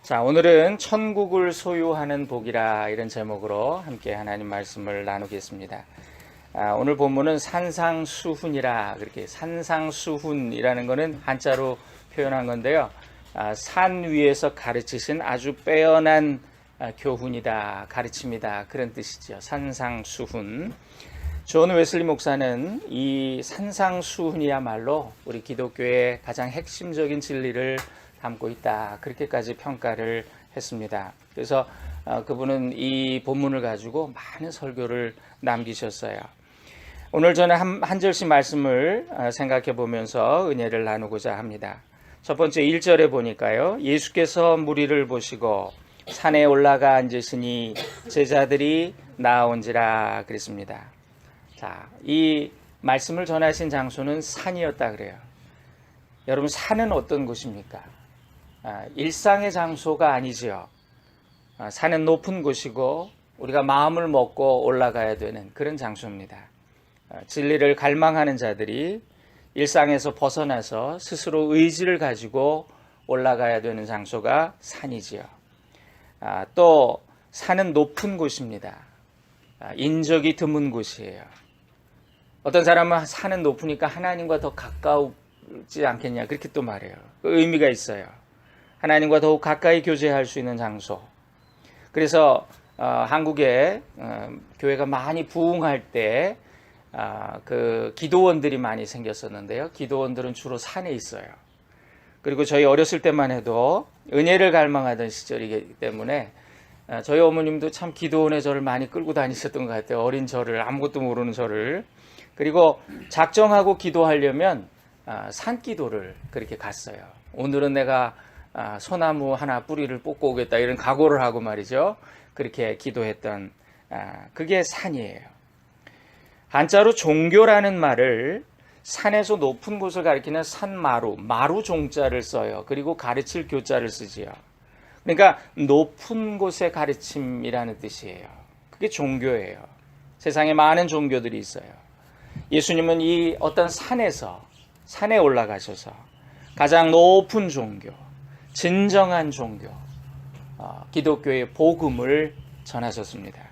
자, 오늘은 천국을 소유하는 복이라 이런 제목으로 함께 하나님 말씀을 나누겠습니다. 오늘 본문은 산상수훈이라 그렇게 산상수훈이라는 것은 한자로 표현한 건데요. 산 위에서 가르치신 아주 빼어난 교훈이다, 가르침이다 그런 뜻이죠. 산상수훈. 존 웨슬리 목사는 이 산상수훈이야말로 우리 기독교의 가장 핵심적인 진리를 담고 있다 그렇게까지 평가를 했습니다. 그래서 그분은 이 본문을 가지고 많은 설교를 남기셨어요. 오늘 저는 한 절씩 말씀을 생각해 보면서 은혜를 나누고자 합니다. 첫 번째 1절에 보니까요. 예수께서 무리를 보시고 산에 올라가 앉으시니 제자들이 나온지라 그랬습니다. 자, 이 말씀을 전하신 장소는 산이었다 그래요. 여러분, 산은 어떤 곳입니까? 일상의 장소가 아니지요. 산은 높은 곳이고 우리가 마음을 먹고 올라가야 되는 그런 장소입니다. 진리를 갈망하는 자들이 일상에서 벗어나서 스스로 의지를 가지고 올라가야 되는 장소가 산이지요. 또 산은 높은 곳입니다. 인적이 드문 곳이에요. 어떤 사람은 산은 높으니까 하나님과 더 가까우지 않겠냐 그렇게 또 말해요. 그 의미가 있어요. 하나님과 더욱 가까이 교제할 수 있는 장소. 그래서 한국에 교회가 많이 부흥할 때 그 기도원들이 많이 생겼었는데요. 기도원들은 주로 산에 있어요. 그리고 저희 어렸을 때만 해도 은혜를 갈망하던 시절이기 때문에 저희 어머님도 참 기도원에 저를 많이 끌고 다니셨던 것 같아요. 어린 저를, 아무것도 모르는 저를. 그리고 작정하고 기도하려면 산기도를 그렇게 갔어요. 오늘은 내가 소나무 하나 뿌리를 뽑고 오겠다 이런 각오를 하고 말이죠. 그렇게 기도했던 그게 산이에요. 한자로 종교라는 말을 산에서 높은 곳을 가리키는 산마루, 마루 종자를 써요. 그리고 가르칠 교자를 쓰지요. 그러니까 높은 곳의 가르침이라는 뜻이에요. 그게 종교예요. 세상에 많은 종교들이 있어요. 예수님은 이 어떤 산에 올라가셔서 가장 높은 종교, 진정한 종교, 기독교의 복음을 전하셨습니다.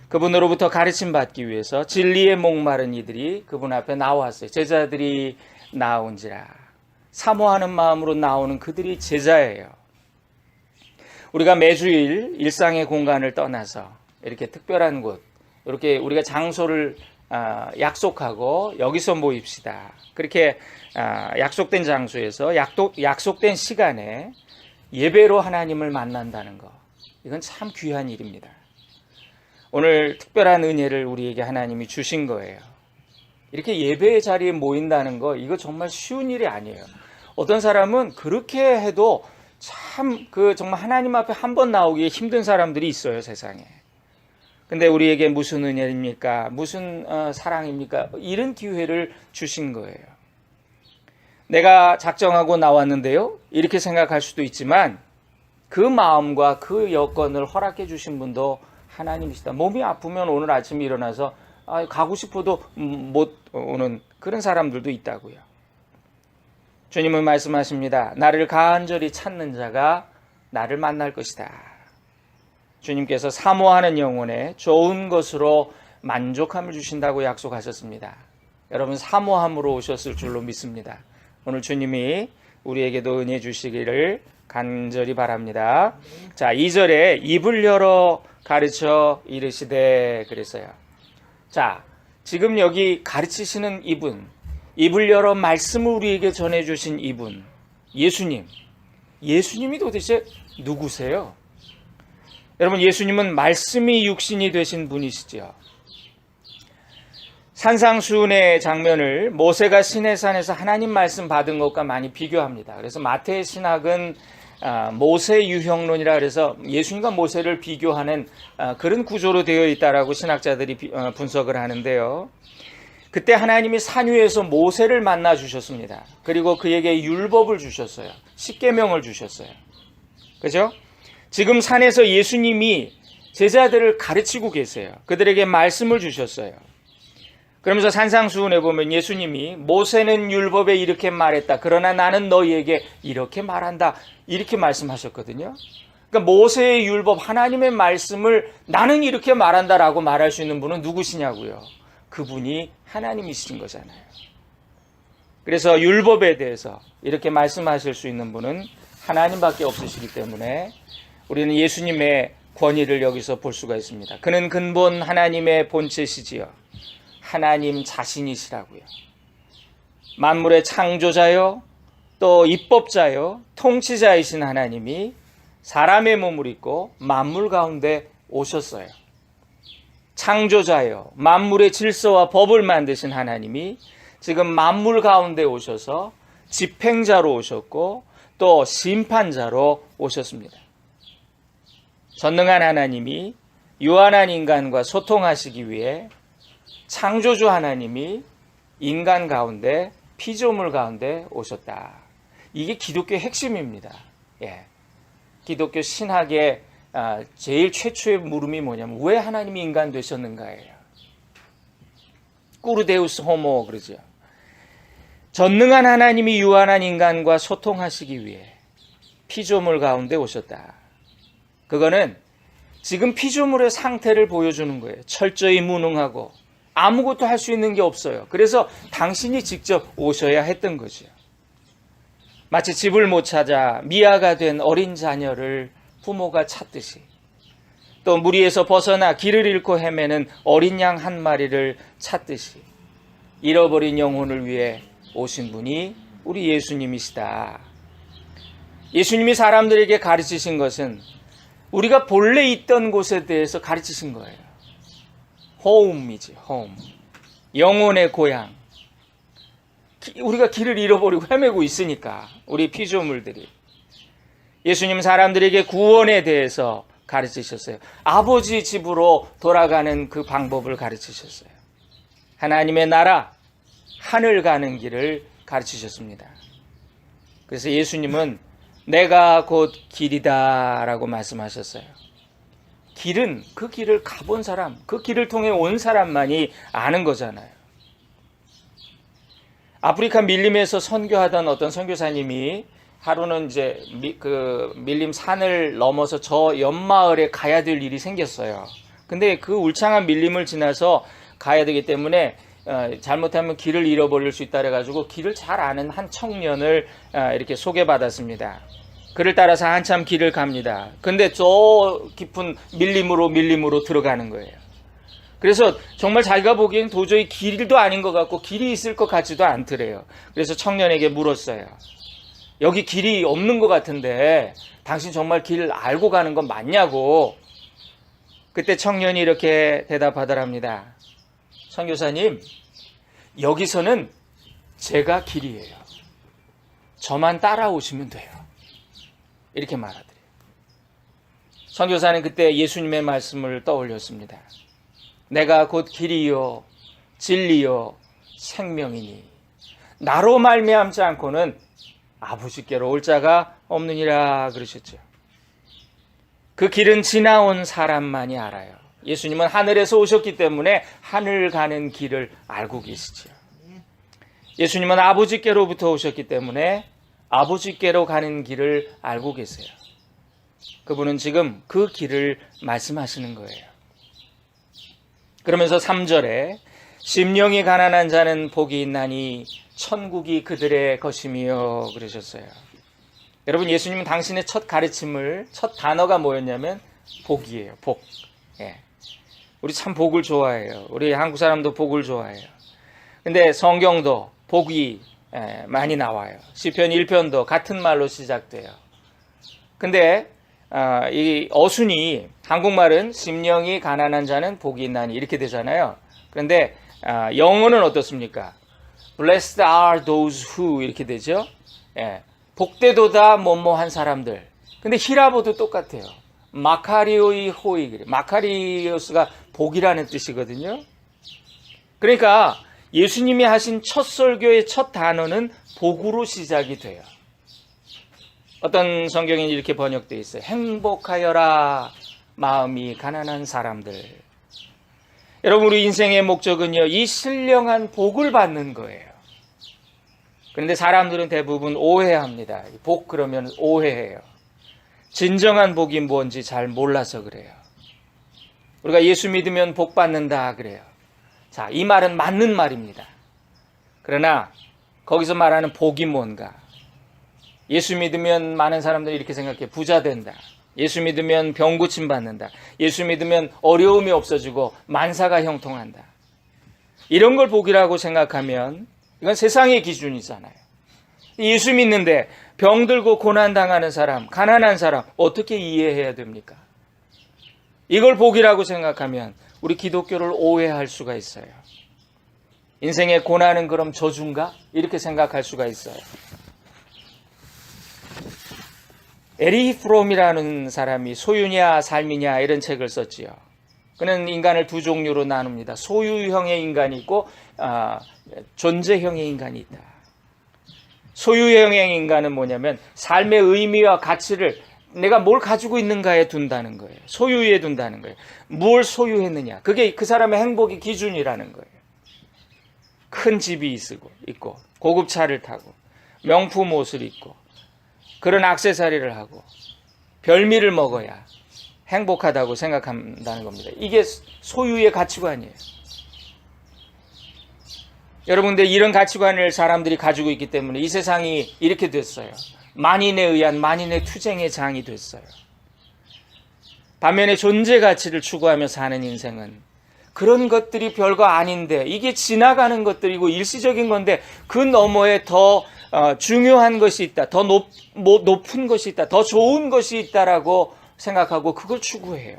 그분으로부터 가르침 받기 위해서 진리에 목마른 이들이 그분 앞에 나왔어요. 제자들이 나온지라. 사모하는 마음으로 나오는 그들이 제자예요. 우리가 매주일 일상의 공간을 떠나서 이렇게 특별한 곳, 이렇게 우리가 장소를 약속하고 여기서 모입시다. 그렇게 약속된 장소에서 약속된 시간에 예배로 하나님을 만난다는 것. 이건 참 귀한 일입니다. 오늘 특별한 은혜를 우리에게 하나님이 주신 거예요. 이렇게 예배의 자리에 모인다는 거, 이거 정말 쉬운 일이 아니에요. 어떤 사람은 그렇게 해도 참 정말 하나님 앞에 한 번 나오기 힘든 사람들이 있어요, 세상에. 근데 우리에게 무슨 은혜입니까? 무슨 사랑입니까? 이런 기회를 주신 거예요. 내가 작정하고 나왔는데요. 이렇게 생각할 수도 있지만 그 마음과 그 여건을 허락해 주신 분도 하나님이시다. 몸이 아프면 오늘 아침에 일어나서 가고 싶어도 못 오는 그런 사람들도 있다고요. 주님은 말씀하십니다. 나를 간절히 찾는 자가 나를 만날 것이다. 주님께서 사모하는 영혼에 좋은 것으로 만족함을 주신다고 약속하셨습니다. 여러분, 사모함으로 오셨을 줄로 믿습니다. 오늘 주님이 우리에게도 은혜 주시기를 간절히 바랍니다. 자, 2절에 입을 열어 가르쳐 이르시되 그랬어요. 자, 지금 여기 가르치시는 이분, 입을 열어 말씀을 우리에게 전해주신 이분, 예수님이 도대체 누구세요? 여러분, 예수님은 말씀이 육신이 되신 분이시죠. 산상수훈의 장면을 모세가 시내산에서 하나님 말씀 받은 것과 많이 비교합니다. 그래서 마태 신학은 모세 유형론이라 그래서 예수님과 모세를 비교하는 그런 구조로 되어 있다라고 신학자들이 분석을 하는데요. 그때 하나님이 산 위에서 모세를 만나 주셨습니다. 그리고 그에게 율법을 주셨어요. 십계명을 주셨어요. 그죠? 지금 산에서 예수님이 제자들을 가르치고 계세요. 그들에게 말씀을 주셨어요. 그러면서 산상수훈에 보면 예수님이 모세는 율법에 이렇게 말했다. 그러나 나는 너희에게 이렇게 말한다. 이렇게 말씀하셨거든요. 그러니까 모세의 율법, 하나님의 말씀을 나는 이렇게 말한다라고 말할 수 있는 분은 누구시냐고요. 그분이 하나님이신 거잖아요. 그래서 율법에 대해서 이렇게 말씀하실 수 있는 분은 하나님밖에 없으시기 때문에 우리는 예수님의 권위를 여기서 볼 수가 있습니다. 그는 근본 하나님의 본체시지요. 하나님 자신이시라고요. 만물의 창조자요, 또 입법자요, 통치자이신 하나님이 사람의 몸을 입고 만물 가운데 오셨어요. 창조자요, 만물의 질서와 법을 만드신 하나님이 지금 만물 가운데 오셔서 집행자로 오셨고 또 심판자로 오셨습니다. 전능한 하나님이 유한한 인간과 소통하시기 위해 창조주 하나님이 인간 가운데 피조물 가운데 오셨다. 이게 기독교의 핵심입니다. 예. 기독교 신학의 제일 최초의 물음이 뭐냐면 왜 하나님이 인간 되셨는가예요. 꾸르데우스 호모 그러죠. 전능한 하나님이 유한한 인간과 소통하시기 위해 피조물 가운데 오셨다. 그거는 지금 피조물의 상태를 보여주는 거예요. 철저히 무능하고 아무것도 할 수 있는 게 없어요. 그래서 당신이 직접 오셔야 했던 거죠. 마치 집을 못 찾아 미아가 된 어린 자녀를 부모가 찾듯이, 또 무리에서 벗어나 길을 잃고 헤매는 어린 양 한 마리를 찾듯이 잃어버린 영혼을 위해 오신 분이 우리 예수님이시다. 예수님이 사람들에게 가르치신 것은 우리가 본래 있던 곳에 대해서 가르치신 거예요. 홈이지, 홈. 영혼의 고향. 우리가 길을 잃어버리고 헤매고 있으니까, 우리 피조물들이. 예수님 사람들에게 구원에 대해서 가르치셨어요. 아버지 집으로 돌아가는 그 방법을 가르치셨어요. 하나님의 나라, 하늘 가는 길을 가르치셨습니다. 그래서 예수님은 내가 곧 길이다 라고 말씀하셨어요. 길은 그 길을 가본 사람, 그 길을 통해 온 사람만이 아는 거잖아요. 아프리카 밀림에서 선교하던 어떤 선교사님이 하루는 이제 그 밀림 산을 넘어서 저 옆마을에 가야 될 일이 생겼어요. 근데 그 울창한 밀림을 지나서 가야 되기 때문에 잘못하면 길을 잃어버릴 수 있다 그래가지고 길을 잘 아는 한 청년을 이렇게 소개받았습니다. 그를 따라서 한참 길을 갑니다. 근데 저 깊은 밀림으로 들어가는 거예요. 그래서 정말 자기가 보기엔 도저히 길도 아닌 것 같고 길이 있을 것 같지도 않더래요. 그래서 청년에게 물었어요. 여기 길이 없는 것 같은데 당신 정말 길 알고 가는 건 맞냐고. 그때 청년이 이렇게 대답하더랍니다. 선교사님, 여기서는 제가 길이에요. 저만 따라오시면 돼요. 이렇게 말하더래요. 선교사는 그때 예수님의 말씀을 떠올렸습니다. 내가 곧 길이요 진리요 생명이니 나로 말미암지 않고는 아버지께로 올 자가 없느니라 그러셨죠. 그 길은 지나온 사람만이 알아요. 예수님은 하늘에서 오셨기 때문에 하늘 가는 길을 알고 계시죠. 예수님은 아버지께로부터 오셨기 때문에 아버지께로 가는 길을 알고 계세요. 그분은 지금 그 길을 말씀하시는 거예요. 그러면서 3절에 심령이 가난한 자는 복이 있나니 천국이 그들의 것이며 그러셨어요. 여러분, 예수님은 당신의 첫 가르침을, 첫 단어가 뭐였냐면 복이에요. 복. 예. 우리 참 복을 좋아해요. 우리 한국 사람도 복을 좋아해요. 근데 성경도 복이 많이 나와요. 시편 1편도 같은 말로 시작돼요. 근데 이 어순이, 한국말은 심령이 가난한 자는 복이 있나니 이렇게 되잖아요. 그런데 영어는 어떻습니까? Blessed are those who 이렇게 되죠. 예. 복되도다 뭐뭐한 사람들. 근데 히라보도 똑같아요. 마카리오이 호이. 마카리오스가 복이라는 뜻이거든요. 그러니까 예수님이 하신 첫 설교의 첫 단어는 복으로 시작이 돼요. 어떤 성경에는 이렇게 번역되어 있어요. 행복하여라 마음이 가난한 사람들. 여러분, 우리 인생의 목적은요, 이 신령한 복을 받는 거예요. 그런데 사람들은 대부분 오해합니다. 복 그러면 오해해요. 진정한 복이 뭔지 잘 몰라서 그래요. 우리가 예수 믿으면 복 받는다 그래요. 자, 이 말은 맞는 말입니다. 그러나 거기서 말하는 복이 뭔가? 예수 믿으면 많은 사람들이 이렇게 생각해. 부자 된다. 예수 믿으면 병 고침 받는다. 예수 믿으면 어려움이 없어지고 만사가 형통한다. 이런 걸 복이라고 생각하면 이건 세상의 기준이잖아요. 예수 믿는데 병들고 고난당하는 사람, 가난한 사람 어떻게 이해해야 됩니까? 이걸 복이라고 생각하면 우리 기독교를 오해할 수가 있어요. 인생의 고난은 그럼 저주인가? 이렇게 생각할 수가 있어요. 에리히 프롬이라는 사람이 소유냐 삶이냐 이런 책을 썼지요. 그는 인간을 두 종류로 나눕니다. 소유형의 인간이 있고 존재형의 인간이 있다. 소유형의 인간은 뭐냐면 삶의 의미와 가치를 내가 뭘 가지고 있는가에 둔다는 거예요. 소유에 둔다는 거예요. 뭘 소유했느냐. 그게 그 사람의 행복의 기준이라는 거예요. 큰 집이 있고 고급 차를 타고 명품 옷을 입고 그런 액세서리를 하고 별미를 먹어야 행복하다고 생각한다는 겁니다. 이게 소유의 가치관이에요. 여러분들, 이런 가치관을 사람들이 가지고 있기 때문에 이 세상이 이렇게 됐어요. 만인에 의한 만인의 투쟁의 장이 됐어요. 반면에 존재 가치를 추구하며 사는 인생은 그런 것들이 별거 아닌데 이게 지나가는 것들이고 일시적인 건데 그 너머에 더 중요한 것이 있다. 더 높은 것이 있다. 더 좋은 것이 있다라고 생각하고 그걸 추구해요.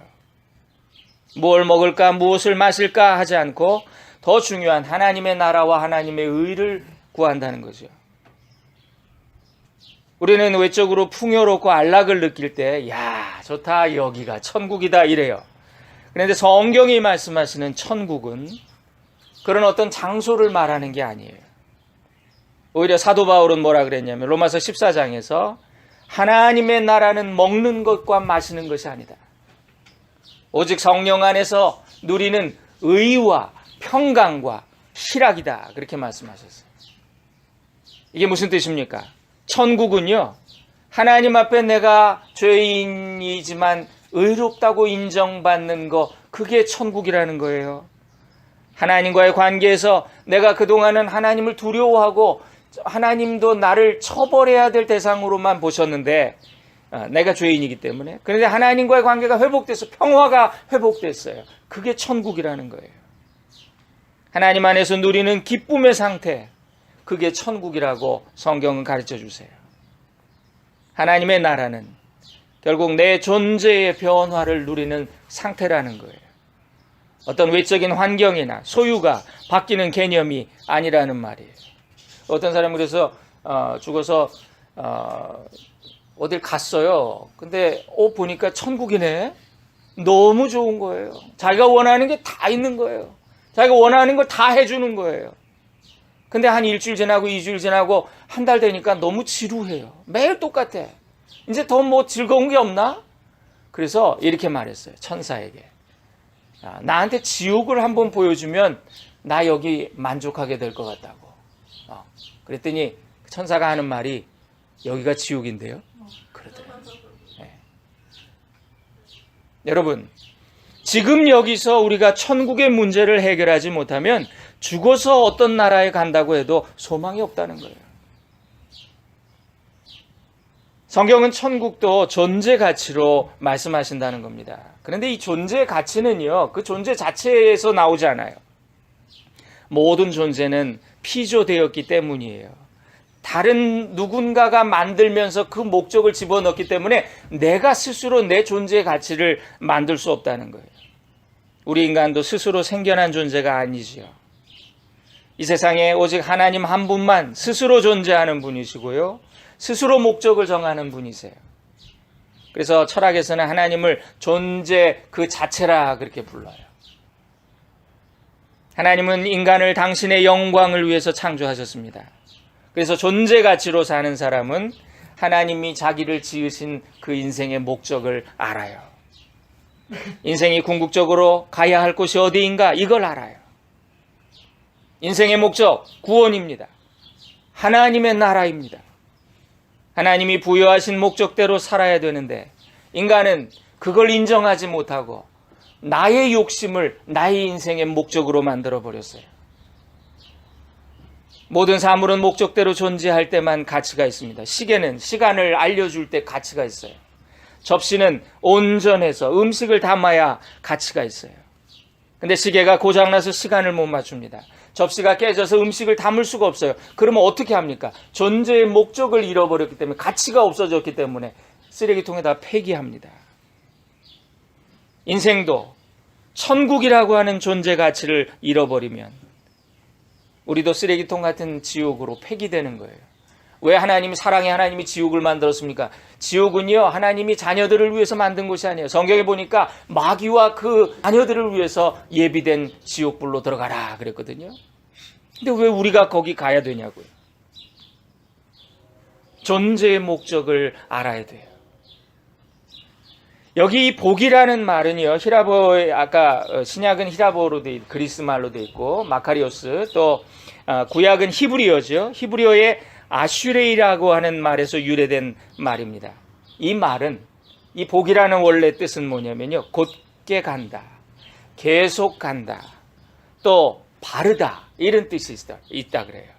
뭘 먹을까 무엇을 마실까 하지 않고 더 중요한 하나님의 나라와 하나님의 의를 구한다는 거죠. 우리는 외적으로 풍요롭고 안락을 느낄 때 야, 좋다, 여기가 천국이다 이래요. 그런데 성경이 말씀하시는 천국은 그런 어떤 장소를 말하는 게 아니에요. 오히려 사도 바울은 뭐라 그랬냐면 로마서 14장에서 하나님의 나라는 먹는 것과 마시는 것이 아니다. 오직 성령 안에서 누리는 의와 평강과 희락이다. 그렇게 말씀하셨어요. 이게 무슨 뜻입니까? 천국은요, 하나님 앞에 내가 죄인이지만 의롭다고 인정받는 거, 그게 천국이라는 거예요. 하나님과의 관계에서 내가 그동안은 하나님을 두려워하고 하나님도 나를 처벌해야 될 대상으로만 보셨는데 내가 죄인이기 때문에. 그런데 하나님과의 관계가 회복돼서 평화가 회복됐어요. 그게 천국이라는 거예요. 하나님 안에서 누리는 기쁨의 상태, 그게 천국이라고 성경은 가르쳐 주세요. 하나님의 나라는 결국 내 존재의 변화를 누리는 상태라는 거예요. 어떤 외적인 환경이나 소유가 바뀌는 개념이 아니라는 말이에요. 어떤 사람은 그래서 죽어서 어딜 갔어요. 근데 보니까 천국이네. 너무 좋은 거예요. 자기가 원하는 게 다 있는 거예요. 자기가 원하는 걸 다 해주는 거예요. 근데 한 일주일 지나고 2주일 지나고 한 달 되니까 너무 지루해요. 매일 똑같아. 이제 더 뭐 즐거운 게 없나? 그래서 이렇게 말했어요. 천사에게. 나한테 지옥을 한번 보여주면 나 여기 만족하게 될 것 같다고. 그랬더니 천사가 하는 말이 여기가 지옥인데요? 그러더라고요. 네. 여러분, 지금 여기서 우리가 천국의 문제를 해결하지 못하면 죽어서 어떤 나라에 간다고 해도 소망이 없다는 거예요. 성경은 천국도 존재 가치로 말씀하신다는 겁니다. 그런데 이 존재 가치는요, 그 존재 자체에서 나오지 않아요. 모든 존재는 피조되었기 때문이에요. 다른 누군가가 만들면서 그 목적을 집어넣기 때문에 내가 스스로 내 존재의 가치를 만들 수 없다는 거예요. 우리 인간도 스스로 생겨난 존재가 아니지요. 이 세상에 오직 하나님 한 분만 스스로 존재하는 분이시고요. 스스로 목적을 정하는 분이세요. 그래서 철학에서는 하나님을 존재 그 자체라 그렇게 불러요. 하나님은 인간을 당신의 영광을 위해서 창조하셨습니다. 그래서 존재 가치로 사는 사람은 하나님이 자기를 지으신 그 인생의 목적을 알아요. 인생이 궁극적으로 가야 할 곳이 어디인가 이걸 알아요. 인생의 목적, 구원입니다. 하나님의 나라입니다. 하나님이 부여하신 목적대로 살아야 되는데 인간은 그걸 인정하지 못하고 나의 욕심을 나의 인생의 목적으로 만들어 버렸어요. 모든 사물은 목적대로 존재할 때만 가치가 있습니다. 시계는 시간을 알려줄 때 가치가 있어요. 접시는 온전해서 음식을 담아야 가치가 있어요. 근데 시계가 고장나서 시간을 못 맞춥니다. 접시가 깨져서 음식을 담을 수가 없어요. 그러면 어떻게 합니까? 존재의 목적을 잃어버렸기 때문에, 가치가 없어졌기 때문에 쓰레기통에다 폐기합니다. 인생도 천국이라고 하는 존재 가치를 잃어버리면 우리도 쓰레기통 같은 지옥으로 폐기되는 거예요. 왜 하나님이, 사랑의 하나님이 지옥을 만들었습니까? 지옥은요, 하나님이 자녀들을 위해서 만든 곳이 아니에요. 성경에 보니까 마귀와 그 자녀들을 위해서 예비된 지옥불로 들어가라 그랬거든요. 근데 왜 우리가 거기 가야 되냐고요. 존재의 목적을 알아야 돼요. 여기 이 복이라는 말은요, 히라보에, 아까 신약은 히라보로 돼, 그리스 말로 돼 있고, 마카리오스, 또 구약은 히브리어죠. 히브리어의 아슈레이라고 하는 말에서 유래된 말입니다. 이 말은, 이 복이라는 원래 뜻은 뭐냐면요, 곧게 간다, 계속 간다, 또 바르다, 이런 뜻이 있다 그래요.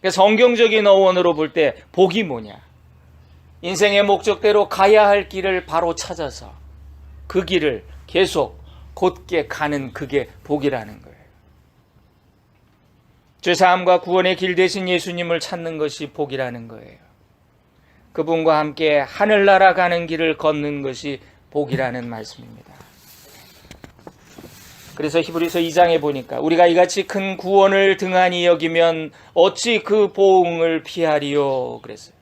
그래서 성경적인 어원으로 볼 때 복이 뭐냐? 인생의 목적대로 가야 할 길을 바로 찾아서 그 길을 계속 곧게 가는, 그게 복이라는 거예요. 죄사함과 구원의 길 되신 예수님을 찾는 것이 복이라는 거예요. 그분과 함께 하늘나라 가는 길을 걷는 것이 복이라는 말씀입니다. 그래서 히브리서 2장에 보니까 우리가 이같이 큰 구원을 등한히 여기면 어찌 그 보응을 피하리요 그랬어요.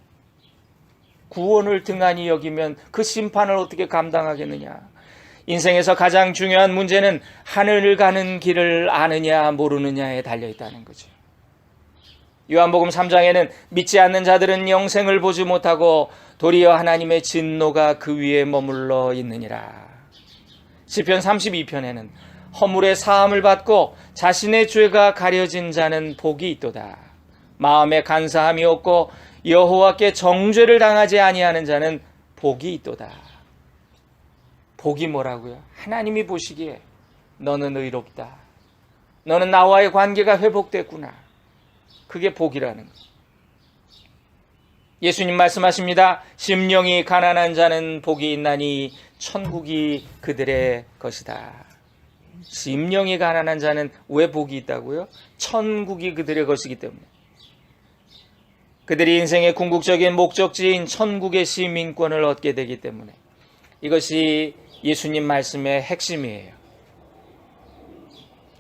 구원을 등한히 여기면 그 심판을 어떻게 감당하겠느냐. 인생에서 가장 중요한 문제는 하늘을 가는 길을 아느냐 모르느냐에 달려있다는 거죠. 요한복음 3장에는 믿지 않는 자들은 영생을 보지 못하고 도리어 하나님의 진노가 그 위에 머물러 있느니라. 시편 32편에는 허물의 사함을 받고 자신의 죄가 가려진 자는 복이 있도다. 마음에 간사함이 없고 여호와께 정죄를 당하지 아니하는 자는 복이 있도다. 복이 뭐라고요? 하나님이 보시기에 너는 의롭다. 너는 나와의 관계가 회복됐구나. 그게 복이라는 거예요. 예수님 말씀하십니다. 심령이 가난한 자는 복이 있나니 천국이 그들의 것이다. 심령이 가난한 자는 왜 복이 있다고요? 천국이 그들의 것이기 때문에. 그들이 인생의 궁극적인 목적지인 천국의 시민권을 얻게 되기 때문에. 이것이 예수님 말씀의 핵심이에요.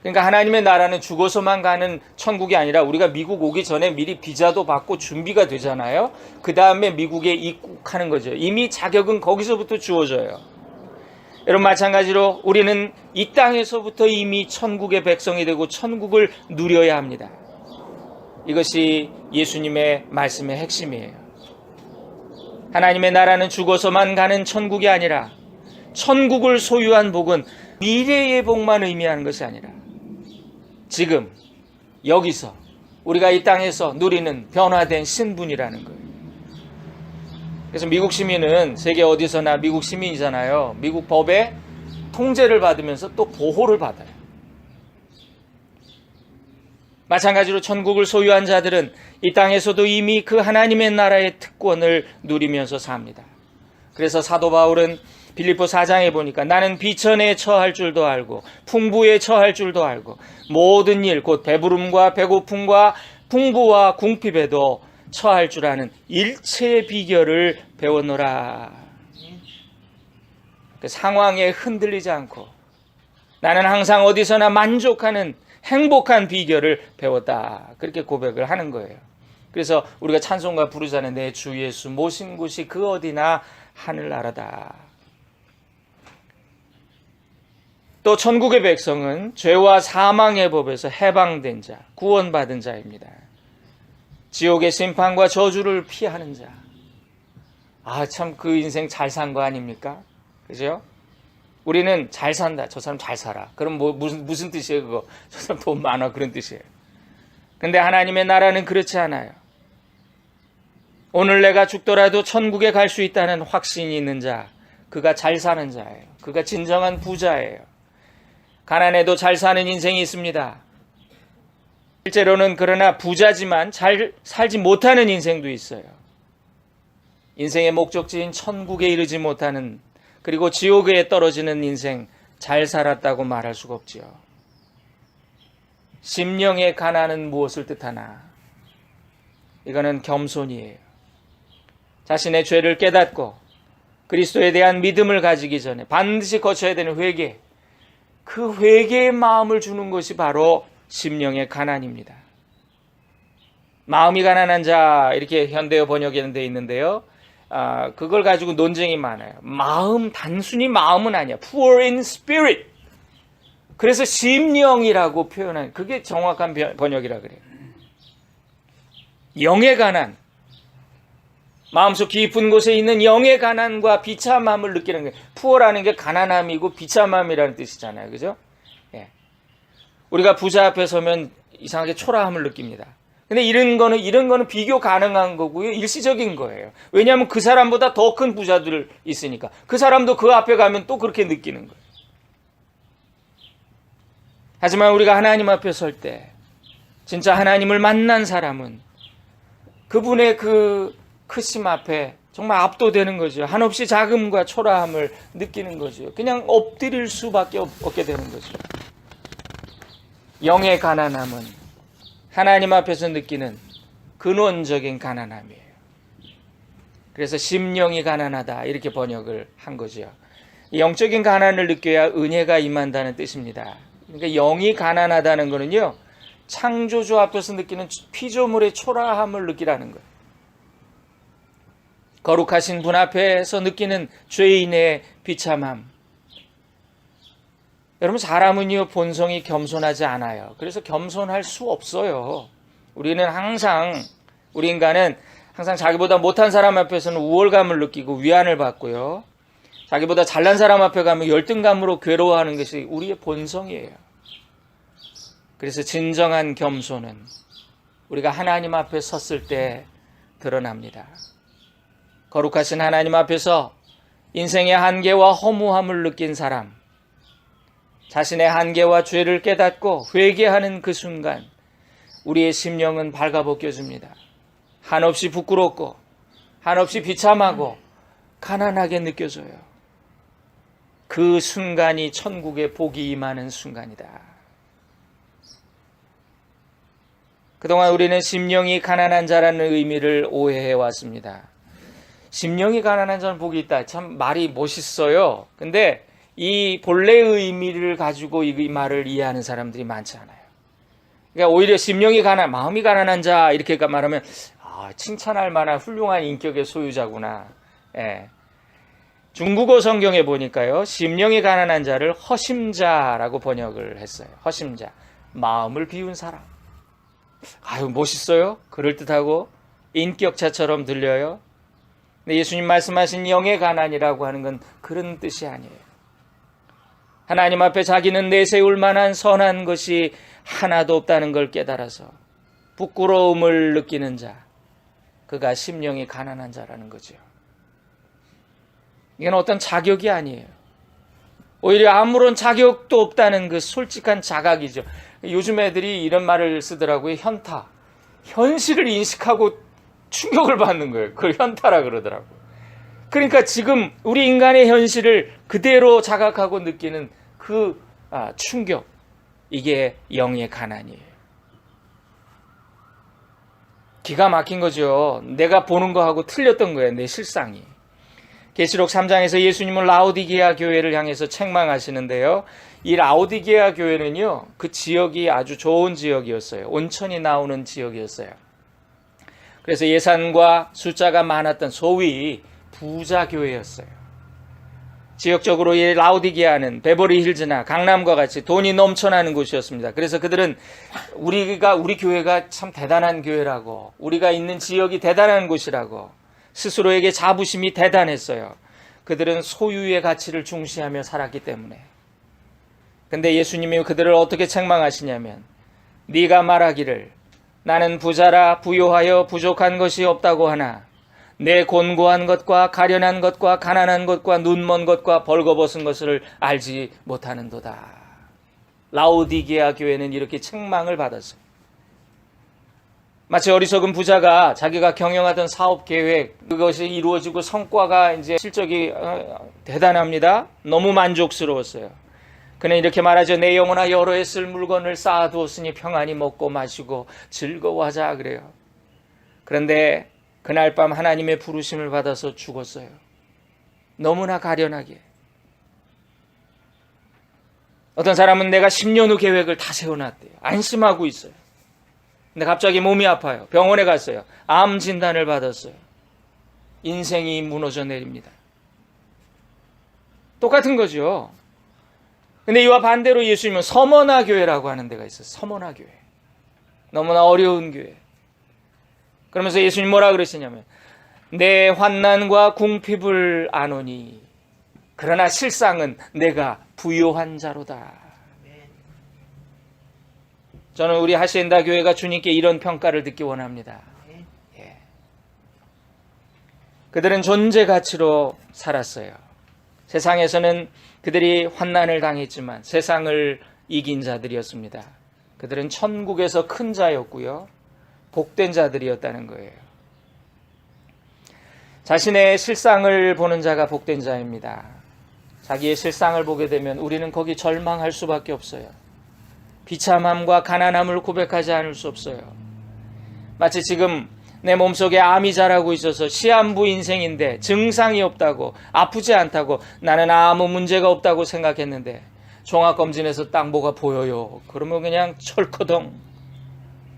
그러니까 하나님의 나라는 죽어서만 가는 천국이 아니라 우리가 미국 오기 전에 미리 비자도 받고 준비가 되잖아요. 그 다음에 미국에 입국하는 거죠. 이미 자격은 거기서부터 주어져요. 여러분, 마찬가지로 우리는 이 땅에서부터 이미 천국의 백성이 되고 천국을 누려야 합니다. 이것이 예수님의 말씀의 핵심이에요. 하나님의 나라는 죽어서만 가는 천국이 아니라 천국을 소유한 복은 미래의 복만 의미하는 것이 아니라 지금 여기서 우리가 이 땅에서 누리는 변화된 신분이라는 거예요. 그래서 미국 시민은 세계 어디서나 미국 시민이잖아요. 미국 법의 통제를 받으면서 또 보호를 받아요. 마찬가지로 천국을 소유한 자들은 이 땅에서도 이미 그 하나님의 나라의 특권을 누리면서 삽니다. 그래서 사도 바울은 빌립보 4장에 보니까 나는 비천에 처할 줄도 알고 풍부에 처할 줄도 알고 모든 일 곧 배부름과 배고픔과 풍부와 궁핍에도 처할 줄 아는 일체의 비결을 배웠노라. 그 상황에 흔들리지 않고 나는 항상 어디서나 만족하는 행복한 비결을 배웠다. 그렇게 고백을 하는 거예요. 그래서 우리가 찬송가 부르잖아요. 내 주 예수 모신 곳이 그 어디나 하늘나라다. 또 천국의 백성은 죄와 사망의 법에서 해방된 자, 구원받은 자입니다. 지옥의 심판과 저주를 피하는 자. 아, 참 그 인생 잘 산 거 아닙니까? 그죠? 우리는 잘 산다. 저 사람 잘 살아. 그럼 무슨 뜻이에요, 그거? 저 사람 돈 많아. 그런 뜻이에요. 근데 하나님의 나라는 그렇지 않아요. 오늘 내가 죽더라도 천국에 갈 수 있다는 확신이 있는 자, 그가 잘 사는 자예요. 그가 진정한 부자예요. 가난해도 잘 사는 인생이 있습니다. 실제로는 그러나 부자지만 잘 살지 못하는 인생도 있어요. 인생의 목적지인 천국에 이르지 못하는, 그리고 지옥에 떨어지는 인생, 잘 살았다고 말할 수가 없지요. 심령의 가난은 무엇을 뜻하나? 이거는 겸손이에요. 자신의 죄를 깨닫고 그리스도에 대한 믿음을 가지기 전에 반드시 거쳐야 되는 회개, 그 회개의 마음을 주는 것이 바로 심령의 가난입니다. 마음이 가난한 자, 이렇게 현대어 번역에는 되어 있는데요. 그걸 가지고 논쟁이 많아요. 단순히 마음은 아니야. Poor in spirit. 그래서 심령이라고 표현한, 그게 정확한 번역이라 그래요. 영의 가난. 마음속 깊은 곳에 있는 영의 가난과 비참함을 느끼는 거예요. Poor라는 게 가난함이고 비참함이라는 뜻이잖아요. 그죠? 예. 우리가 부자 앞에 서면 이상하게 초라함을 느낍니다. 근데 이런 거는 비교 가능한 거고요. 일시적인 거예요. 왜냐하면 그 사람보다 더 큰 부자들 있으니까. 그 사람도 그 앞에 가면 또 그렇게 느끼는 거예요. 하지만 우리가 하나님 앞에 설 때, 진짜 하나님을 만난 사람은 그분의 그 크심 앞에 정말 압도되는 거죠. 한없이 자금과 초라함을 느끼는 거죠. 그냥 엎드릴 수밖에 없게 되는 거죠. 영의 가난함은 하나님 앞에서 느끼는 근원적인 가난함이에요. 그래서 심령이 가난하다, 이렇게 번역을 한 거죠. 영적인 가난을 느껴야 은혜가 임한다는 뜻입니다. 그러니까 영이 가난하다는 거는요, 창조주 앞에서 느끼는 피조물의 초라함을 느끼라는 거예요. 거룩하신 분 앞에서 느끼는 죄인의 비참함. 여러분, 사람은요, 본성이 겸손하지 않아요. 그래서 겸손할 수 없어요. 우리 인간은 항상 자기보다 못한 사람 앞에서는 우월감을 느끼고 위안을 받고요. 자기보다 잘난 사람 앞에 가면 열등감으로 괴로워하는 것이 우리의 본성이에요. 그래서 진정한 겸손은 우리가 하나님 앞에 섰을 때 드러납니다. 거룩하신 하나님 앞에서 인생의 한계와 허무함을 느낀 사람, 자신의 한계와 죄를 깨닫고 회개하는 그 순간 우리의 심령은 발가벗겨집니다. 한없이 부끄럽고 한없이 비참하고 가난하게 느껴져요. 그 순간이 천국의 복이 임하는 순간이다. 그동안 우리는 심령이 가난한 자라는 의미를 오해해 왔습니다. 심령이 가난한 자는 복이 있다. 참 말이 멋있어요. 근데 이 본래의 의미를 가지고 이 말을 이해하는 사람들이 많지 않아요. 그러니까 오히려 마음이 가난한 자, 이렇게 말하면 칭찬할 만한 훌륭한 인격의 소유자구나. 예. 중국어 성경에 보니까요, 심령이 가난한 자를 허심자라고 번역을 했어요. 허심자, 마음을 비운 사람. 멋있어요. 그럴듯하고 인격차처럼 들려요. 근데 예수님 말씀하신 영의 가난이라고 하는 건 그런 뜻이 아니에요. 하나님 앞에 자기는 내세울 만한 선한 것이 하나도 없다는 걸 깨달아서 부끄러움을 느끼는 자, 그가 심령이 가난한 자라는 거죠. 이건 어떤 자격이 아니에요. 오히려 아무런 자격도 없다는 그 솔직한 자각이죠. 요즘 애들이 이런 말을 쓰더라고요. 현타. 현실을 인식하고 충격을 받는 거예요. 그걸 현타라 그러더라고요. 그러니까 지금 우리 인간의 현실을 그대로 자각하고 느끼는 그 충격, 이게 영의 가난이에요. 기가 막힌 거죠. 내가 보는 거하고 틀렸던 거예요. 내 실상이. 계시록 3장에서 예수님은 라오디게아 교회를 향해서 책망하시는데요. 이 라오디게아 교회는요, 그 지역이 아주 좋은 지역이었어요. 온천이 나오는 지역이었어요. 그래서 예산과 숫자가 많았던 소위 부자 교회였어요. 지역적으로 이 라오디게아는 베버리 힐즈나 강남과 같이 돈이 넘쳐나는 곳이었습니다. 그래서 그들은 우리 교회가 참 대단한 교회라고, 우리가 있는 지역이 대단한 곳이라고 스스로에게 자부심이 대단했어요. 그들은 소유의 가치를 중시하며 살았기 때문에. 근데 예수님이 그들을 어떻게 책망하시냐면, 네가 말하기를 나는 부자라 부요하여 부족한 것이 없다고 하나 내 곤고한 것과 가련한 것과 가난한 것과 눈먼 것과 벌거벗은 것을 알지 못하는도다. 라오디게아 교회는 이렇게 책망을 받았어요. 마치 어리석은 부자가 자기가 경영하던 사업 계획, 그것이 이루어지고 성과가 이제 실적이 대단합니다. 너무 만족스러웠어요. 그는 이렇게 말하죠. 내 영혼아 여러 해 쓸 물건을 쌓아두었으니 평안히 먹고 마시고 즐거워하자 그래요. 그런데 그날 밤 하나님의 부르심을 받아서 죽었어요. 너무나 가련하게. 어떤 사람은 내가 10년 후 계획을 다 세워놨대요. 안심하고 있어요. 근데 갑자기 몸이 아파요. 병원에 갔어요. 암 진단을 받았어요. 인생이 무너져 내립니다. 똑같은 거죠. 근데 이와 반대로 예수님은 서머나 교회라고 하는 데가 있어요. 서머나 교회. 너무나 어려운 교회. 그러면서 예수님 뭐라 그러시냐면 내 환난과 궁핍을 아노니 그러나 실상은 내가 부요한 자로다. 저는 우리 하시엔다 교회가 주님께 이런 평가를 듣기 원합니다. 예. 그들은 존재 가치로 살았어요. 세상에서는 그들이 환난을 당했지만 세상을 이긴 자들이었습니다. 그들은 천국에서 큰 자였고요. 복된 자들이었다는 거예요. 자신의 실상을 보는 자가 복된 자입니다. 자기의 실상을 보게 되면 우리는 거기 절망할 수밖에 없어요. 비참함과 가난함을 고백하지 않을 수 없어요. 마치 지금 내 몸속에 암이 자라고 있어서 시한부 인생인데 증상이 없다고, 아프지 않다고, 나는 아무 문제가 없다고 생각했는데 종합검진에서 딱 뭐가 보여요. 그러면 그냥 철커덩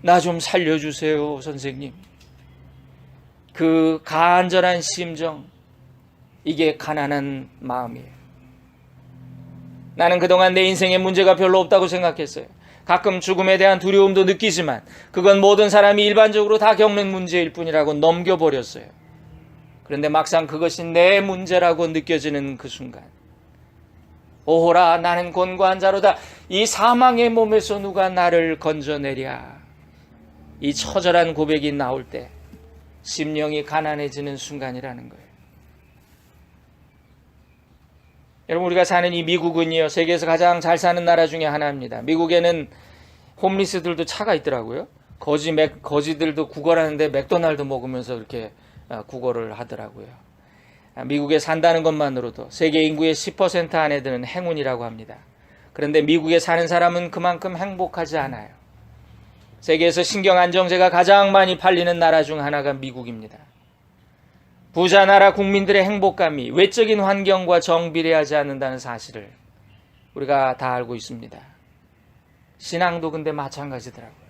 나 좀 살려주세요 선생님. 그 간절한 심정, 이게 가난한 마음이에요. 나는 그동안 내 인생에 문제가 별로 없다고 생각했어요. 가끔 죽음에 대한 두려움도 느끼지만 그건 모든 사람이 일반적으로 다 겪는 문제일 뿐이라고 넘겨버렸어요. 그런데 막상 그것이 내 문제라고 느껴지는 그 순간, 오호라 나는 곤고한 자로다. 이 사망의 몸에서 누가 나를 건져내랴. 이 처절한 고백이 나올 때 심령이 가난해지는 순간이라는 거예요. 여러분, 우리가 사는 이 미국은요, 세계에서 가장 잘 사는 나라 중에 하나입니다. 미국에는 홈리스들도 차가 있더라고요. 거지들도 구걸하는데 맥도날드 먹으면서 이렇게 구걸을 하더라고요. 미국에 산다는 것만으로도 세계 인구의 10% 안에 드는 행운이라고 합니다. 그런데 미국에 사는 사람은 그만큼 행복하지 않아요. 세계에서 신경안정제가 가장 많이 팔리는 나라 중 하나가 미국입니다. 부자 나라 국민들의 행복감이 외적인 환경과 정비례하지 않는다는 사실을 우리가 다 알고 있습니다. 신앙도 근데 마찬가지더라고요.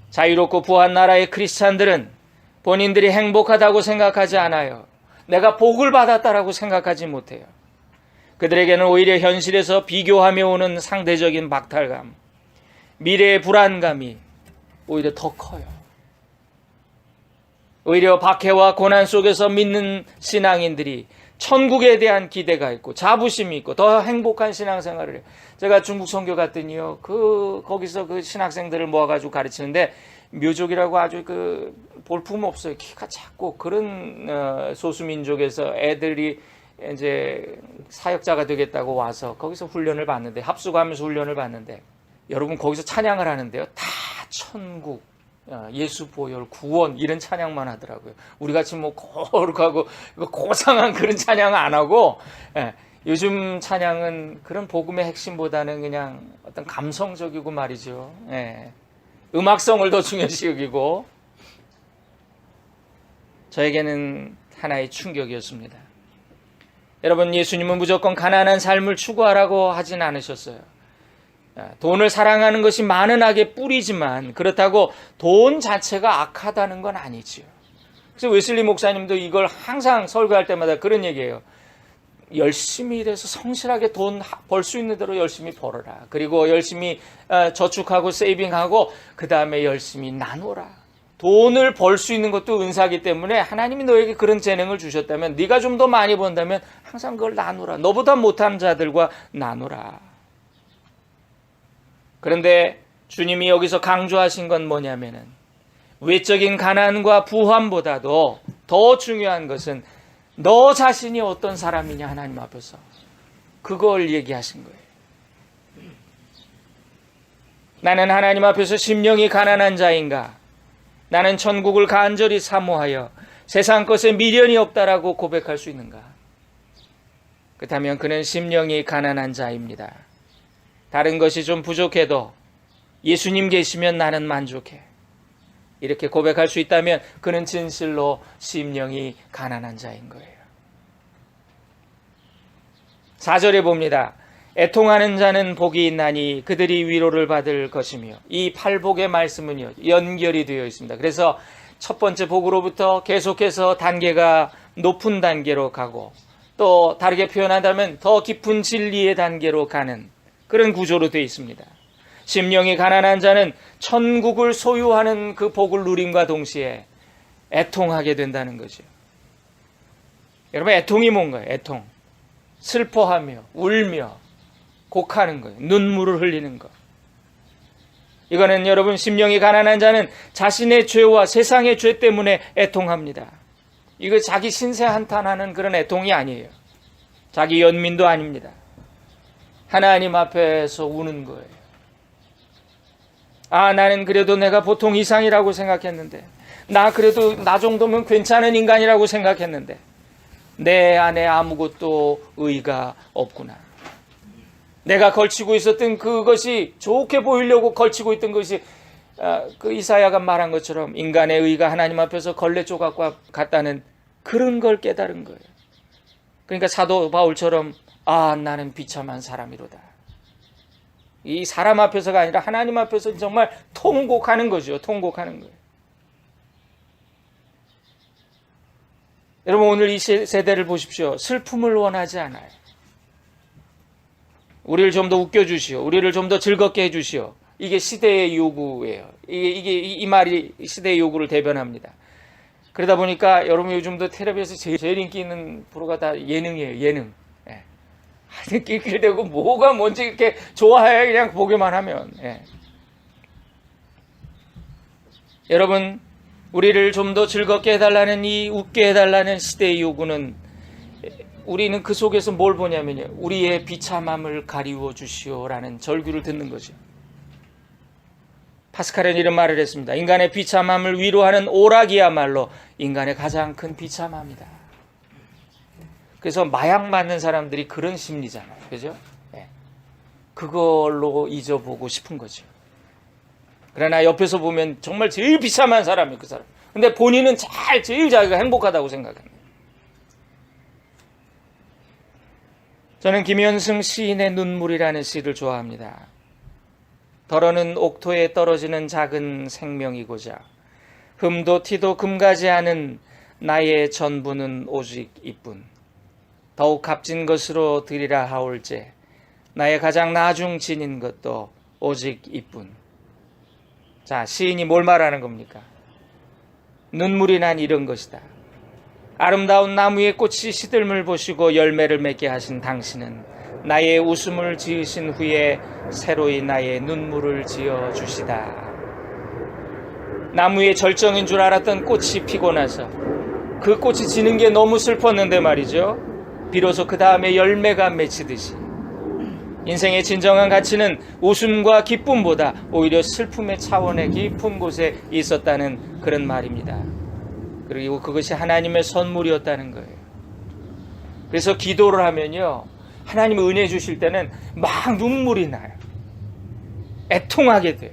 자유롭고 부한 나라의 크리스찬들은 본인들이 행복하다고 생각하지 않아요. 내가 복을 받았다라고 생각하지 못해요. 그들에게는 오히려 현실에서 비교하며 오는 상대적인 박탈감, 미래의 불안감이 오히려 더 커요. 오히려 박해와 고난 속에서 믿는 신앙인들이 천국에 대한 기대가 있고 자부심이 있고 더 행복한 신앙생활을 해요. 제가 중국 선교 갔더니요, 거기서 그 신학생들을 모아가지고 가르치는데 묘족이라고 아주 볼품 없어요. 키가 작고 그런 소수민족에서 애들이 이제 사역자가 되겠다고 와서 거기서 훈련을 받는데, 합숙하면서 훈련을 받는데, 여러분 거기서 찬양을 하는데요, 다 천국, 예수 보혈, 구원 이런 찬양만 하더라고요. 우리 같이 뭐 거룩하고 고상한 그런 찬양 안 하고, 요즘 찬양은 그런 복음의 핵심보다는 그냥 어떤 감성적이고 말이죠. 음악성을 더 중요시 여기고, 저에게는 하나의 충격이었습니다. 여러분, 예수님은 무조건 가난한 삶을 추구하라고 하진 않으셨어요. 돈을 사랑하는 것이 많은 악의 뿌리지만 그렇다고 돈 자체가 악하다는 건 아니지요. 그래서 웨슬리 목사님도 이걸 항상 설교할 때마다 그런 얘기예요. 열심히 일해서 성실하게 돈 벌 수 있는 대로 열심히 벌어라. 그리고 열심히 저축하고 세이빙하고 그 다음에 열심히 나눠라. 돈을 벌 수 있는 것도 은사이기 때문에 하나님이 너에게 그런 재능을 주셨다면, 네가 좀 더 많이 번다면 항상 그걸 나누라. 너보다 못한 자들과 나누라. 그런데 주님이 여기서 강조하신 건 뭐냐면은, 외적인 가난과 부함보다도 더 중요한 것은 너 자신이 어떤 사람이냐, 하나님 앞에서. 그걸 얘기하신 거예요. 나는 하나님 앞에서 심령이 가난한 자인가? 나는 천국을 간절히 사모하여 세상 것에 미련이 없다라고 고백할 수 있는가? 그렇다면 그는 심령이 가난한 자입니다. 다른 것이 좀 부족해도 예수님 계시면 나는 만족해. 이렇게 고백할 수 있다면 그는 진실로 심령이 가난한 자인 거예요. 4절에 봅니다. 애통하는 자는 복이 있나니 그들이 위로를 받을 것이며, 이 팔복의 말씀은요 연결이 되어 있습니다. 그래서 첫 번째 복으로부터 계속해서 단계가 높은 단계로 가고, 또 다르게 표현한다면 더 깊은 진리의 단계로 가는 그런 구조로 되어 있습니다. 심령이 가난한 자는 천국을 소유하는 그 복을 누림과 동시에 애통하게 된다는 거죠. 여러분, 애통이 뭔가요? 애통. 슬퍼하며 울며 곡하는 거예요. 눈물을 흘리는 것. 이거는 여러분, 심령이 가난한 자는 자신의 죄와 세상의 죄 때문에 애통합니다. 이거 자기 신세 한탄하는 그런 애통이 아니에요. 자기 연민도 아닙니다. 하나님 앞에서 우는 거예요. 아, 나는 그래도 내가 보통 이상이라고 생각했는데, 그래도 나 정도면 괜찮은 인간이라고 생각했는데 내 안에 아무것도 의가 없구나. 내가 걸치고 있었던 그것이, 좋게 보이려고 걸치고 있던 것이, 그 이사야가 말한 것처럼 인간의 의가 하나님 앞에서 걸레 조각과 같다는 그런 걸 깨달은 거예요. 그러니까 사도 바울처럼 나는 비참한 사람이로다. 이 사람 앞에서가 아니라 하나님 앞에서 정말 통곡하는 거죠. 통곡하는 거예요. 여러분, 오늘 이 세대를 보십시오. 슬픔을 원하지 않아요. 우리를 좀 더 웃겨주시오. 우리를 좀 더 즐겁게 해주시오. 이게 시대의 요구예요. 이 말이 시대의 요구를 대변합니다. 그러다 보니까 여러분, 요즘도 텔레비에서 제일 인기 있는 프로가 다 예능이에요. 예능. 하여튼 낄낄대고 뭐가 뭔지 이렇게 좋아해, 그냥 보기만 하면. 여러분, 우리를 좀 더 즐겁게 해달라는, 이 웃게 해달라는 시대의 요구는, 우리는 그 속에서 뭘 보냐면요, 우리의 비참함을 가리워 주시오라는 절규를 듣는 거죠. 파스칼은 이런 말을 했습니다. 인간의 비참함을 위로하는 오락이야말로 인간의 가장 큰 비참함이다. 그래서 마약 맞는 사람들이 그런 심리잖아요. 그죠? 그걸로 잊어보고 싶은 거죠. 그러나 옆에서 보면 정말 제일 비참한 사람이에요, 그 사람. 근데 본인은 제일 자기가 행복하다고 생각합니다. 저는 김현승 시인의 눈물이라는 시를 좋아합니다. 덜어는 옥토에 떨어지는 작은 생명이고자 흠도 티도 금가지 않은 나의 전부는 오직 이뿐. 더욱 값진 것으로 드리라 하올제 나의 가장 나중 지닌 것도 오직 이뿐. 자, 시인이 뭘 말하는 겁니까? 눈물이 난 이런 것이다. 아름다운 나무의 꽃이 시들물 보시고 열매를 맺게 하신 당신은 나의 웃음을 지으신 후에 새로이 나의 눈물을 지어 주시다. 나무의 절정인 줄 알았던 꽃이 피고 나서 그 꽃이 지는 게 너무 슬펐는데 말이죠. 비로소 그 다음에 열매가 맺히듯이 인생의 진정한 가치는 웃음과 기쁨보다 오히려 슬픔의 차원의 깊은 곳에 있었다는 그런 말입니다. 그리고 그것이 하나님의 선물이었다는 거예요. 그래서 기도를 하면요, 하나님이 은혜 주실 때는 막 눈물이 나요. 애통하게 돼요.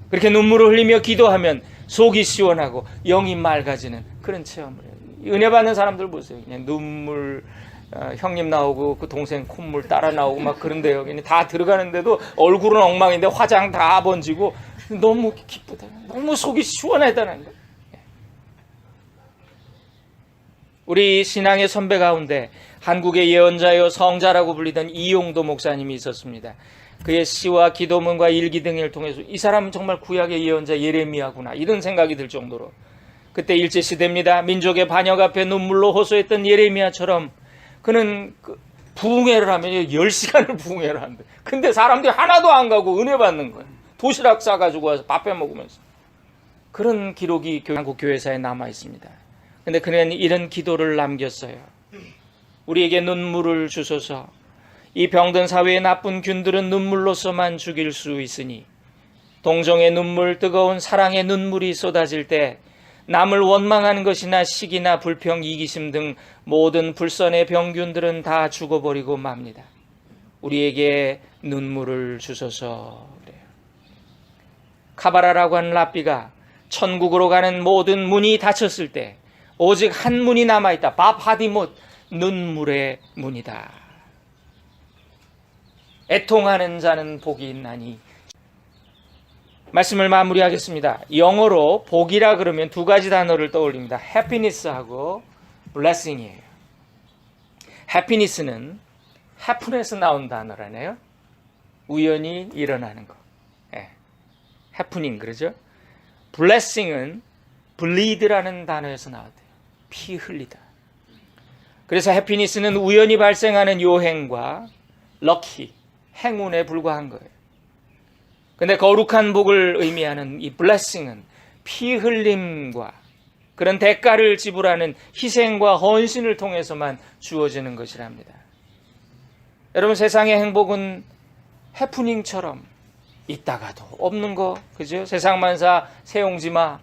그렇게 눈물을 흘리며 기도하면 속이 시원하고 영이 맑아지는 그런 체험을 해요. 은혜 받는 사람들 보세요. 그냥 눈물, 형님 나오고 그 동생 콧물 따라 나오고 막 그런데요. 그냥 다 들어가는데도 얼굴은 엉망인데 화장 다 번지고 너무 기쁘다. 너무 속이 시원하다는 거예요. 우리 신앙의 선배 가운데 한국의 예언자요 성자라고 불리던 이용도 목사님이 있었습니다. 그의 시와 기도문과 일기 등을 통해서 이 사람은 정말 구약의 예언자 예레미야구나 이런 생각이 들 정도로 그때 일제시대입니다. 민족의 반역 앞에 눈물로 호소했던 예레미야처럼 그는 부흥회를 하면 10시간을 부흥회를 한대. 근데 사람들이 하나도 안 가고 은혜 받는 거예요. 도시락 싸가지고 와서 밥 해먹으면서. 그런 기록이 한국 교회사에 남아 있습니다. 근데 그는 이런 기도를 남겼어요. 우리에게 눈물을 주소서. 이 병든 사회의 나쁜 균들은 눈물로서만 죽일 수 있으니 동정의 눈물, 뜨거운 사랑의 눈물이 쏟아질 때 남을 원망하는 것이나 시기나 불평, 이기심 등 모든 불선의 병균들은 다 죽어버리고 맙니다. 우리에게 눈물을 주소서. 그래요. 카바라라고 하는 랍비가 천국으로 가는 모든 문이 닫혔을 때 오직 한 문이 남아있다. 밥하디못, 눈물의 문이다. 애통하는 자는 복이 있나니. 말씀을 마무리하겠습니다. 영어로 복이라 그러면 두 가지 단어를 떠올립니다. happiness하고 blessing이에요. happiness는 happiness 나온 단어라네요. 우연히 일어나는 거. 네. happening 그러죠. blessing은 bleed라는 단어에서 나왔대요. 피 흘리다. 그래서 happiness는 우연히 발생하는 요행과 lucky, 행운에 불과한 거예요. 근데 거룩한 복을 의미하는 이 blessing은 피 흘림과 그런 대가를 지불하는 희생과 헌신을 통해서만 주어지는 것이랍니다. 여러분 세상의 행복은 해프닝처럼 있다가도 없는 거, 그죠? 세상만사 세옹지마,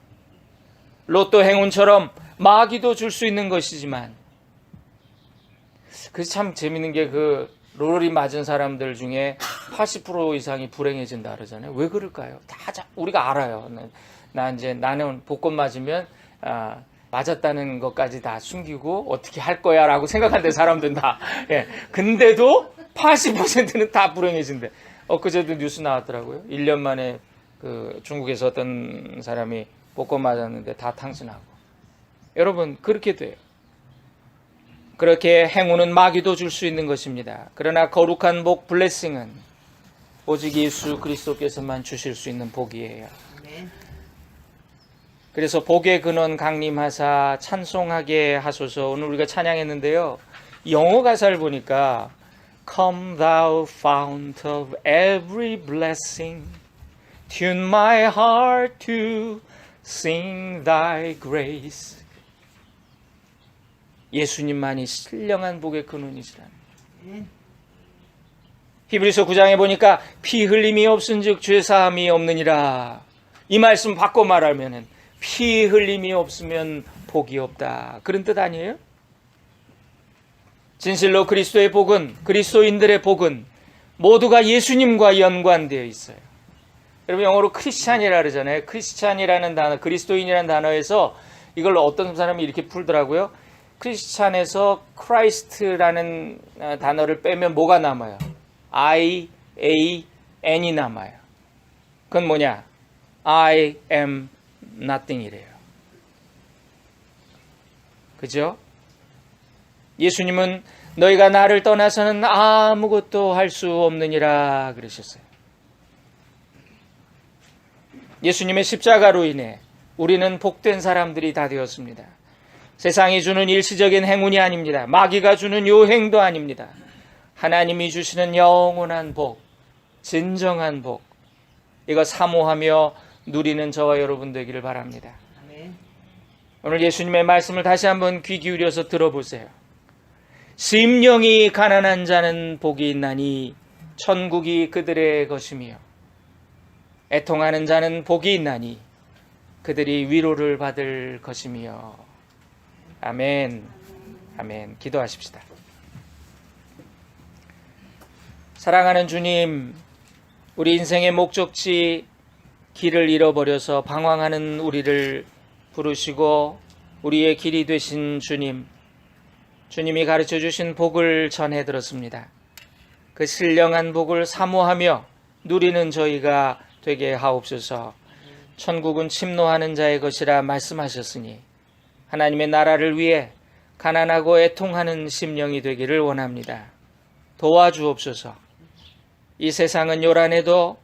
로또 행운처럼 마귀도 줄 수 있는 것이지만, 그래서 참 재밌는 게 로러리 맞은 사람들 중에 80% 이상이 불행해진다 그러잖아요. 왜 그럴까요? 다 우리가 알아요. 나는 복권 맞으면 맞았다는 것까지 다 숨기고 어떻게 할 거야라고 생각하는 사람들은 다. 예. 근데도 80%는 다 불행해진대. 엊그제도 뉴스 나왔더라고요. 1년 만에 중국에서 어떤 사람이 복권 맞았는데 다 탕진하고. 여러분 그렇게 돼요. 그렇게 행운은 마귀도 줄 수 있는 것입니다. 그러나 거룩한 복, 블레싱은 오직 예수 그리스도께서만 주실 수 있는 복이에요. 그래서 복의 근원 강림하사 찬송하게 하소서. 오늘 우리가 찬양했는데요. 영어 가사를 보니까 Come thou fount of every blessing, tune my heart to sing thy grace. 예수님만이 신령한 복의 근원이시라는. 히브리서 9장에 보니까 피 흘림이 없은즉 죄 사함이 없느니라. 이 말씀 바꿔 말하면은 피 흘림이 없으면 복이 없다. 그런 뜻 아니에요? 진실로 그리스도의 복은, 그리스도인들의 복은 모두가 예수님과 연관되어 있어요. 여러분 영어로 크리스찬이라 그러잖아요. 크리스찬이라는 단어, 그리스도인이라는 단어에서 이걸 어떤 사람이 이렇게 풀더라고요. 크리스찬에서 크라이스트라는 단어를 빼면 뭐가 남아요? I, A, N이 남아요. 그건 뭐냐? I am nothing이래요. 그죠? 예수님은 너희가 나를 떠나서는 아무것도 할 수 없느니라 그러셨어요. 예수님의 십자가로 인해 우리는 복된 사람들이 다 되었습니다. 세상이 주는 일시적인 행운이 아닙니다. 마귀가 주는 요행도 아닙니다. 하나님이 주시는 영원한 복, 진정한 복, 이거 사모하며 누리는 저와 여러분 되기를 바랍니다. 오늘 예수님의 말씀을 다시 한번 귀 기울여서 들어보세요. 심령이 가난한 자는 복이 있나니 천국이 그들의 것이며 애통하는 자는 복이 있나니 그들이 위로를 받을 것이며. 아멘. 아멘. 기도하십시다. 사랑하는 주님, 우리 인생의 목적지 길을 잃어버려서 방황하는 우리를 부르시고 우리의 길이 되신 주님, 주님이 가르쳐 주신 복을 전해 들었습니다. 그 신령한 복을 사모하며 누리는 저희가 되게 하옵소서. 천국은 침노하는 자의 것이라 말씀하셨으니 하나님의 나라를 위해 가난하고 애통하는 심령이 되기를 원합니다. 도와주옵소서. 이 세상은 요란해도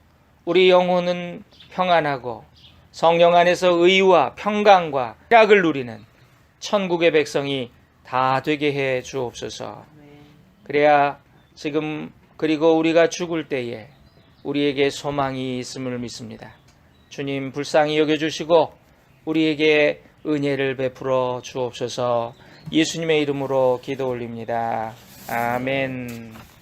우리 영혼은 평안하고 성령 안에서 의와 평강과 희락을 누리는 천국의 백성이 다 되게 해 주옵소서. 그래야 지금 그리고 우리가 죽을 때에 우리에게 소망이 있음을 믿습니다. 주님 불쌍히 여겨주시고 우리에게 은혜를 베풀어 주옵소서. 예수님의 이름으로 기도 올립니다. 아멘.